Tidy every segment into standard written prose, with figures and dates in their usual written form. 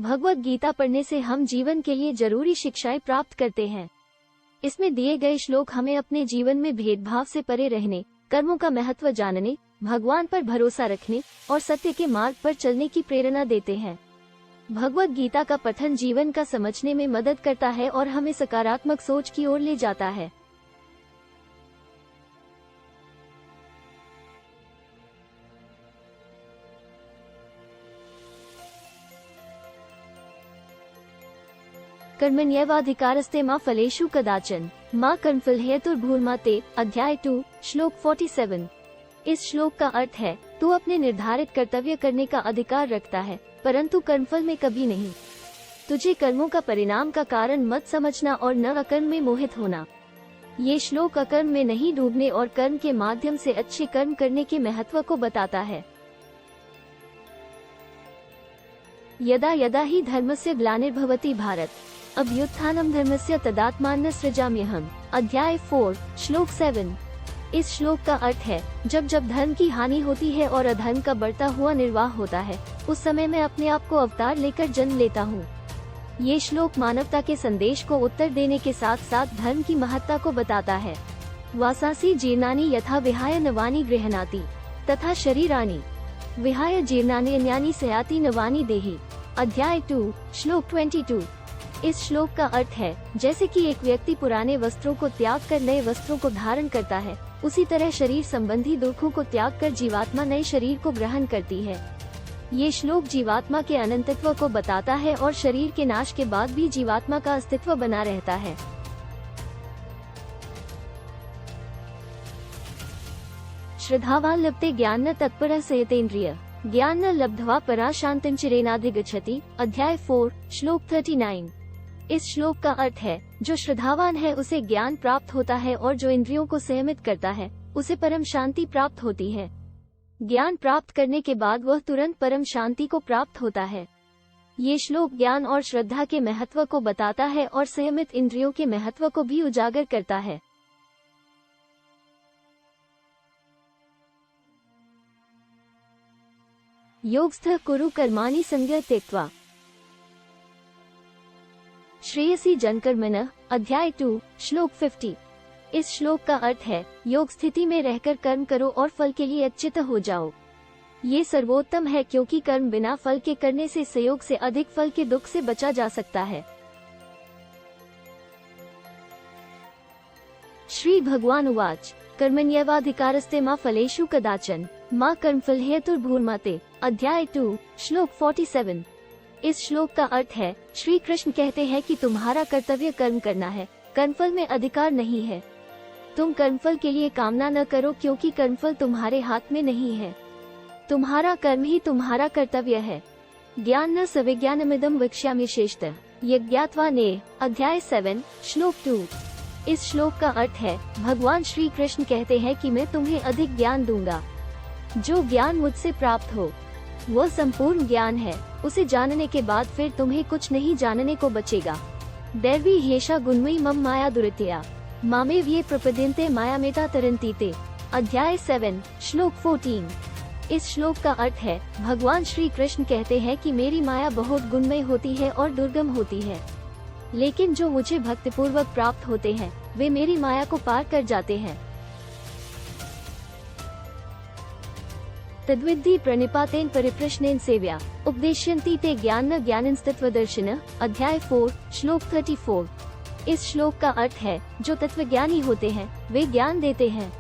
भगवत गीता पढ़ने से हम जीवन के लिए जरूरी शिक्षाएं प्राप्त करते हैं। इसमें दिए गए श्लोक हमें अपने जीवन में भेदभाव से परे रहने, कर्मों का महत्व जानने, भगवान पर भरोसा रखने और सत्य के मार्ग पर चलने की प्रेरणा देते हैं। भगवत गीता का पठन जीवन का समझने में मदद करता है और हमें सकारात्मक सोच की ओर ले जाता है। कर्मण्येवाधिकारस्ते मा फलेषु कदाचन मा कर्मफलहेतुर्भूर्मा ते। अध्याय 2 श्लोक 47। इस श्लोक का अर्थ है, तू अपने निर्धारित कर्तव्य करने का अधिकार रखता है, परंतु कर्मफल में कभी नहीं। तुझे कर्मों का परिणाम का कारण मत समझना और न अकर्म में मोहित होना। ये श्लोक अकर्म में नहीं डूबने और कर्म के माध्यम से अच्छे कर्म करने के महत्व को बताता है। यदा यदा हि धर्मस्य ग्लानिर्भवति भारत अभ्युत्थानं धर्मस्य तदात्मानं सृजाम्यहम्। अध्याय 4 श्लोक 7। इस श्लोक का अर्थ है, जब जब धर्म की हानि होती है और अधर्म का बढ़ता हुआ निर्वाह होता है, उस समय मैं अपने आप को अवतार लेकर जन्म लेता हूँ। ये श्लोक मानवता के संदेश को उत्तर देने के साथ साथ धर्म की महत्ता को बताता है। वासासी जीर्णानि यथा विहाय नवानि गृह्णाति तथा शरीराणि विहाय जीर्णानि अन्यानि सयाति नवानि देहि। अध्याय 2 श्लोक 22। इस श्लोक का अर्थ है, जैसे कि एक व्यक्ति पुराने वस्त्रों को त्याग कर नए वस्त्रों को धारण करता है, उसी तरह शरीर संबंधी दुखों को त्याग कर जीवात्मा नए शरीर को ग्रहण करती है। ये श्लोक जीवात्मा के अनंतत्व को बताता है और शरीर के नाश के बाद भी जीवात्मा का अस्तित्व बना रहता है। श्रद्धावान लभते ज्ञान न तत्पर सयतेन्द्रिय ज्ञान न लब्ध्वा परा शांतिं चिरेणाधिगच्छति। अध्याय 4 श्लोक 39। इस श्लोक का अर्थ है, जो श्रद्धावान है उसे ज्ञान प्राप्त होता है और जो इंद्रियों को संयमित करता है उसे परम शांति प्राप्त होती है। ज्ञान प्राप्त करने के बाद वह तुरंत परम शांति को प्राप्त होता है। ये श्लोक ज्ञान और श्रद्धा के महत्व को बताता है और संयमित इंद्रियों के महत्व को भी उजागर करता है। योगस्थः कुरु कर्माणि संज्ञा त्यक्त्वा श्रेयसी जनकर्मणः। अध्याय 2 श्लोक 50। इस श्लोक का अर्थ है, योग स्थिति में रहकर कर्म करो और फल के लिए अच्युत हो जाओ। ये सर्वोत्तम है, क्योंकि कर्म बिना फल के करने से संयोग से अधिक फल के दुख से बचा जा सकता है। श्री भगवान उवाच कर्मण्येवाधिकारस्ते मा फलेषु कदाचन मा कर्मफलहेतुर्भूर्मा ते। अध्याय 2 श्लोक 47। इस श्लोक का अर्थ है, श्री कृष्ण कहते हैं कि तुम्हारा कर्तव्य कर्म करना है, कर्मफल में अधिकार नहीं है। तुम कर्मफल के लिए कामना न करो, क्योंकि कर्मफल तुम्हारे हाथ में नहीं है। तुम्हारा कर्म ही तुम्हारा कर्तव्य है। ज्ञान न सविज्ञानमिदं वक्ष्यामि शेषतः यज्ञात्वा ने। अध्याय 7 श्लोक 2। इस श्लोक का अर्थ है, भगवान श्री कृष्ण कहते हैं कि मैं तुम्हें अधिक ज्ञान दूंगा। जो ज्ञान मुझसे प्राप्त हो वह संपूर्ण ज्ञान है। उसे जानने के बाद फिर तुम्हें कुछ नहीं जानने को बचेगा। दैवी हेषा गुणमयी मम माया दुरितया मामेव ये प्रपद्यन्ते मायामेता तरन्तीते। अध्याय 7 श्लोक 14। इस श्लोक का अर्थ है, भगवान श्री कृष्ण कहते हैं कि मेरी माया बहुत गुणमय होती है और दुर्गम होती है, लेकिन जो मुझे भक्तिपूर्वक प्राप्त होते हैं वे मेरी माया को पार कर जाते हैं। तद्विद्धि प्रणिपातेन परिप्रश्नेन सेव्या उपदेश्यन्ति ते ज्ञान न ज्ञानिनस्तत्त्वदर्शिनः। अध्याय 4 श्लोक 34। इस श्लोक का अर्थ है, जो तत्वज्ञानी होते हैं वे ज्ञान देते हैं।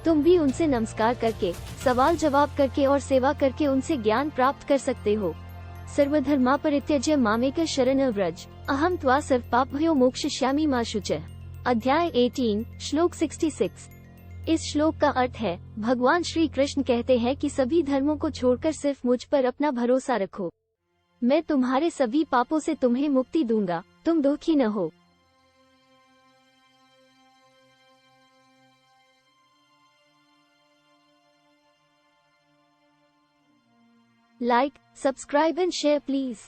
तुम भी उनसे नमस्कार करके, सवाल जवाब करके और सेवा करके उनसे ज्ञान प्राप्त कर सकते हो। सर्वधर्मा परित्यज्य मामेक शरणं व्रज अहम त्वा सर्वपापभयो मोक्षयिष्यामि मा शुचः। अध्याय 18 श्लोक 66। इस श्लोक का अर्थ है, भगवान श्री कृष्ण कहते हैं कि सभी धर्मों को छोड़कर सिर्फ मुझ पर अपना भरोसा रखो। मैं तुम्हारे सभी पापों से तुम्हें मुक्ति दूंगा, तुम दुखी न हो। Like, subscribe and share please.